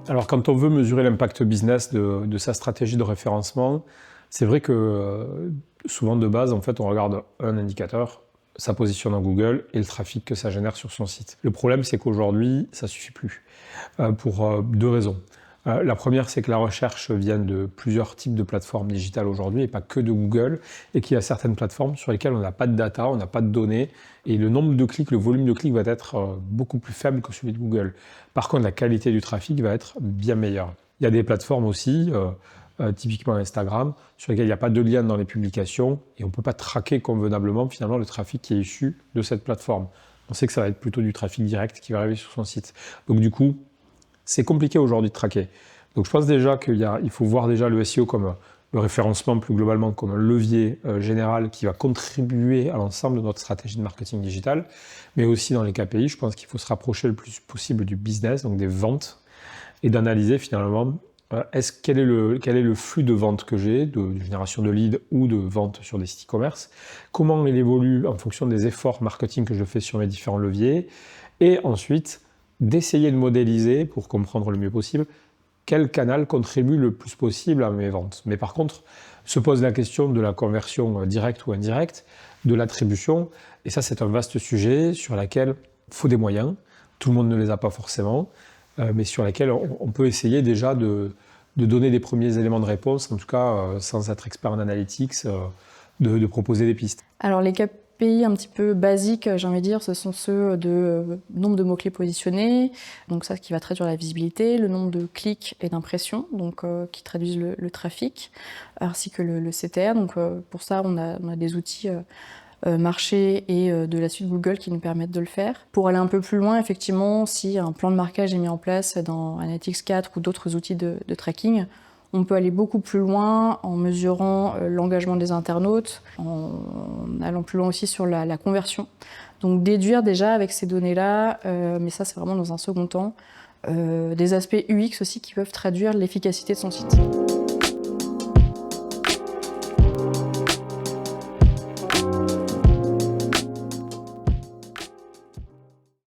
Alors quand on veut mesurer l'impact business de sa stratégie de référencement, c'est vrai que souvent de base, en fait, on regarde un indicateur, sa position dans Google et le trafic que ça génère sur son site. Le problème, c'est qu'aujourd'hui, ça ne suffit plus, pour deux raisons. La première, c'est que la recherche vient de plusieurs types de plateformes digitales aujourd'hui, et pas que de Google, et qu'il y a certaines plateformes sur lesquelles on n'a pas de data, on n'a pas de données, et le nombre de clics, le volume de clics va être beaucoup plus faible que celui de Google. Par contre, la qualité du trafic va être bien meilleure. Il y a des plateformes aussi, typiquement Instagram, sur lesquelles il n'y a pas de lien dans les publications, et on ne peut pas traquer convenablement finalement le trafic qui est issu de cette plateforme. On sait que ça va être plutôt du trafic direct qui va arriver sur son site. Donc du coup, c'est compliqué aujourd'hui de traquer. Donc je pense déjà qu'il faut voir déjà le SEO comme le référencement plus globalement comme un levier général qui va contribuer à l'ensemble de notre stratégie de marketing digital, mais aussi dans les KPI, je pense qu'il faut se rapprocher le plus possible du business, donc des ventes, et d'analyser finalement quel est le flux de vente que j'ai, de génération de leads ou de vente sur des sites e-commerce, comment il évolue en fonction des efforts marketing que je fais sur mes différents leviers, et ensuite d'essayer de modéliser, pour comprendre le mieux possible, quel canal contribue le plus possible à mes ventes. Mais par contre, se pose la question de la conversion directe ou indirecte, de l'attribution, et ça c'est un vaste sujet sur lequel il faut des moyens, tout le monde ne les a pas forcément, mais sur lesquels on peut essayer déjà de donner des premiers éléments de réponse, en tout cas sans être expert en analytics, de proposer des pistes. Alors les KPI un petit peu basiques, j'ai envie de dire, ce sont ceux de nombre de mots-clés positionnés, donc ça qui va traduire la visibilité, le nombre de clics et d'impressions, donc qui traduisent le trafic, ainsi que le CTR. Donc pour ça, on a des outils marché et de la suite Google qui nous permettent de le faire. Pour aller un peu plus loin, effectivement, si un plan de marquage est mis en place dans Analytics 4 ou d'autres outils de tracking, on peut aller beaucoup plus loin en mesurant l'engagement des internautes, en allant plus loin aussi sur la conversion. Donc déduire déjà avec ces données-là, mais ça c'est vraiment dans un second temps, des aspects UX aussi qui peuvent traduire l'efficacité de son site.